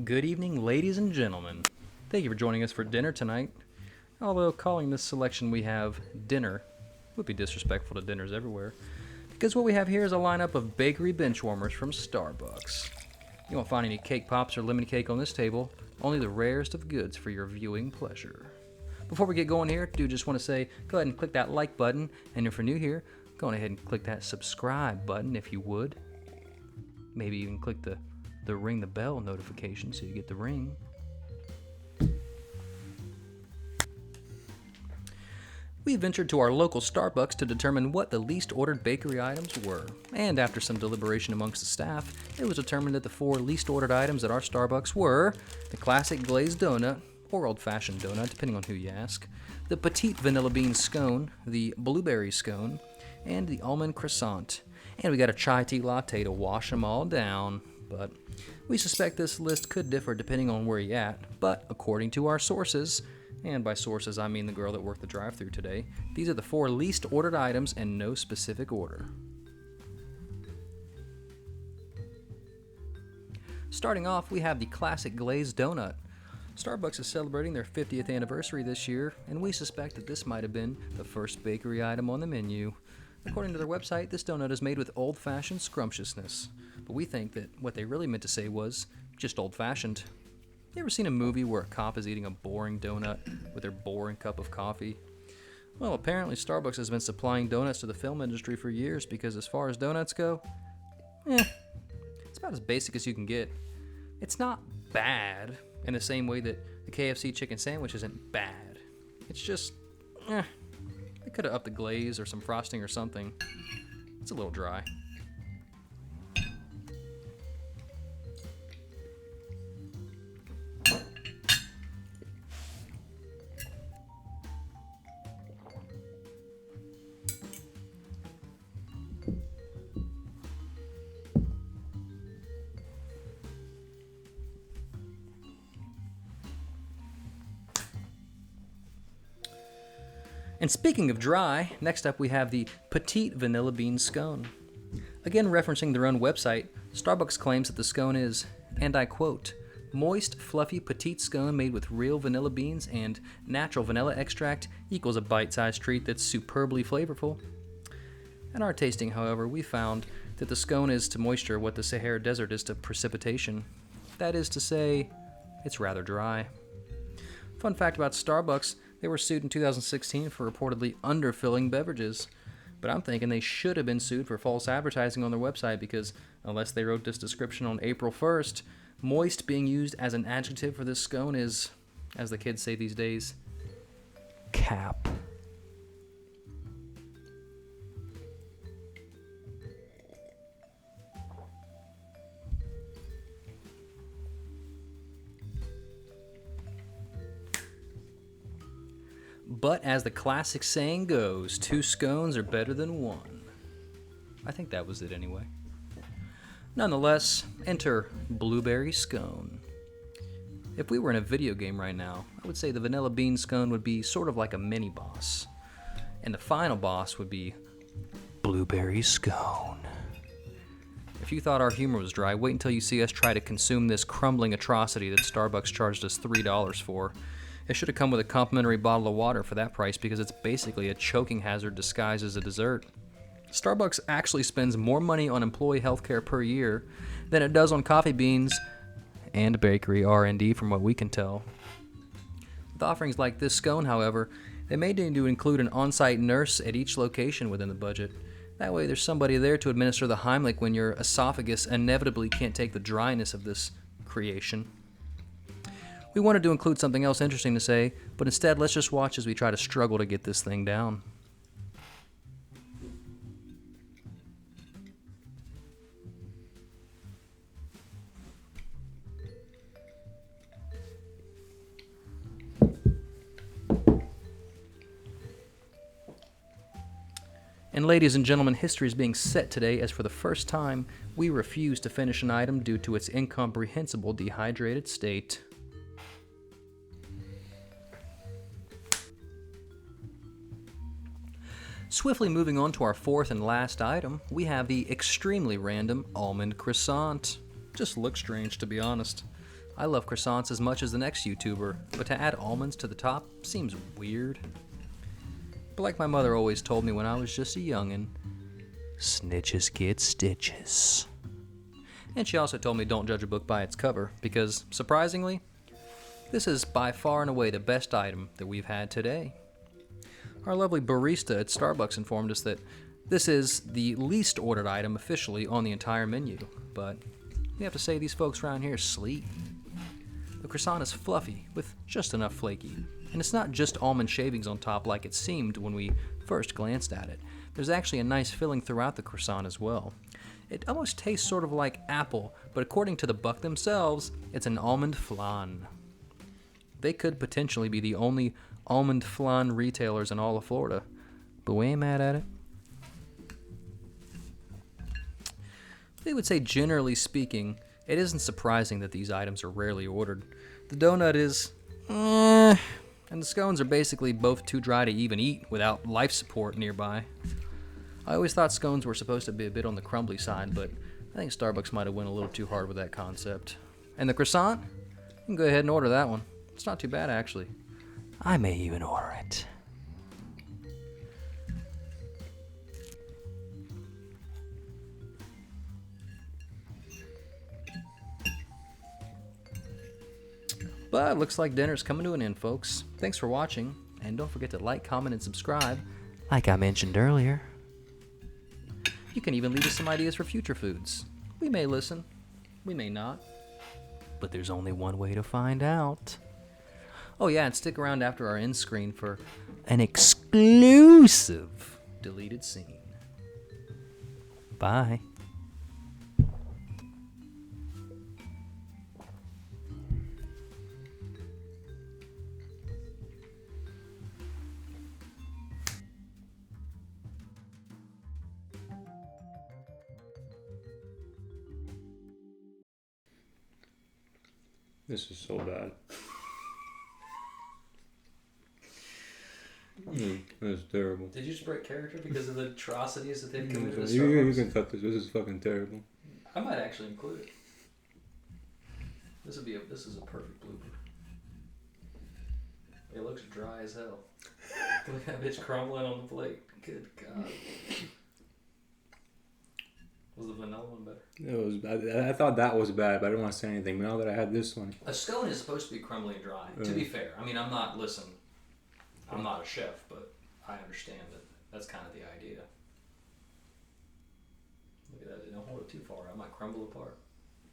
Good evening, ladies and gentlemen. Thank you for joining us for dinner tonight. Although calling this selection we have dinner would be disrespectful to dinners everywhere, because what we have here is a lineup of bakery bench warmers from Starbucks. You won't find any cake pops or lemon cake on this table, only the rarest of goods for your viewing pleasure. Before we get going here, I do just want to say, go ahead and click that like button, and if you're new here, go ahead and click that subscribe button if you would. Maybe even click the ring the bell notification so you get the ring. We ventured to our local Starbucks to determine what the least ordered bakery items were, and after some deliberation amongst the staff, it was determined that the 4 least ordered items at our Starbucks were the classic glazed donut, or old-fashioned donut, depending on who you ask, the Petite vanilla bean scone, the blueberry scone, and the almond croissant. And we got a chai tea latte to wash them all down. But we suspect this list could differ depending on where you're at, but according to our sources, and by sources I mean the girl that worked the drive-thru today, these are the 4 least ordered items in no specific order. Starting off, we have the classic glazed donut. Starbucks is celebrating their 50th anniversary this year, and we suspect that this might have been the first bakery item on the menu. According to their website, this donut is made with old-fashioned scrumptiousness, but we think that what they really meant to say was just old-fashioned. You ever seen a movie where a cop is eating a boring donut with their boring cup of coffee? Well, apparently Starbucks has been supplying donuts to the film industry for years because as far as donuts go, it's about as basic as you can get. It's not bad in the same way that the KFC chicken sandwich isn't bad. It's just, they could have upped the glaze or some frosting or something. It's a little dry. And speaking of dry, next up we have the Petite vanilla bean scone. Again, referencing their own website, Starbucks claims that the scone is, and I quote, moist, fluffy petite scone made with real vanilla beans and natural vanilla extract equals a bite-sized treat that's superbly flavorful. In our tasting, however, we found that the scone is to moisture what the Sahara Desert is to precipitation. That is to say, it's rather dry. Fun fact about Starbucks, they were sued in 2016 for reportedly underfilling beverages. But I'm thinking they should have been sued for false advertising on their website because unless they wrote this description on April 1st, moist being used as an adjective for this scone is, as the kids say these days, cap. But as the classic saying goes, 2 scones are better than 1. I think that was it anyway. Nonetheless, enter Blueberry Scone. If we were in a video game right now, I would say the vanilla bean scone would be sort of like a mini boss. And the final boss would be Blueberry Scone. If you thought our humor was dry, wait until you see us try to consume this crumbling atrocity that Starbucks charged us $3 for. It should have come with a complimentary bottle of water for that price because it's basically a choking hazard disguised as a dessert. Starbucks actually spends more money on employee healthcare per year than it does on coffee beans and bakery R&D from what we can tell. With offerings like this scone, however, they may need to include an on-site nurse at each location within the budget. That way there's somebody there to administer the Heimlich when your esophagus inevitably can't take the dryness of this creation. We wanted to include something else interesting to say, but instead let's just watch as we try to struggle to get this thing down. And ladies and gentlemen, history is being set today as for the first time, we refuse to finish an item due to its incomprehensible dehydrated state. Swiftly moving on to our fourth and last item, we have the extremely random Almond Croissant. Just looks strange, to be honest. I love croissants as much as the next YouTuber, but to add almonds to the top seems weird. But like my mother always told me when I was just a youngin', snitches get stitches. And she also told me don't judge a book by its cover, because, surprisingly, this is by far and away the best item that we've had today. Our lovely barista at Starbucks informed us that this is the least ordered item officially on the entire menu, but we have to say these folks around here sleep. The croissant is fluffy, with just enough flaky, and it's not just almond shavings on top like it seemed when we first glanced at it. There's actually a nice filling throughout the croissant as well. It almost tastes sort of like apple, but according to the Buck themselves, it's an almond flan. They could potentially be the only almond flan retailers in all of Florida, but we ain't mad at it. They would say, generally speaking, it isn't surprising that these items are rarely ordered. The donut is, and the scones are basically both too dry to even eat without life support nearby. I always thought scones were supposed to be a bit on the crumbly side, but I think Starbucks might have went a little too hard with that concept. And the croissant? You can go ahead and order that one. It's not too bad, actually. I may even order it. But it looks like dinner's coming to an end, folks. Thanks for watching, and don't forget to like, comment, and subscribe, like I mentioned earlier. You can even leave us some ideas for future foods. We may listen, we may not, but there's only one way to find out. Oh yeah, and stick around after our end screen for an exclusive deleted scene. Bye. This is so bad. That's terrible. Did you just break character because of the atrocities that they've committed at You Starbucks? can cut this. This is fucking terrible. I might actually include it. This is a perfect blooper. It looks dry as hell. Look at that bitch crumbling on the plate. Good God. Was the vanilla one better? It was bad. I thought that was bad, but I didn't want to say anything. But now that I had this one, A scone is supposed to be crumbly and dry. To be fair, I mean, I'm not a chef, but I understand that that's kind of the idea. Look at that. Don't hold it too far. I might crumble apart.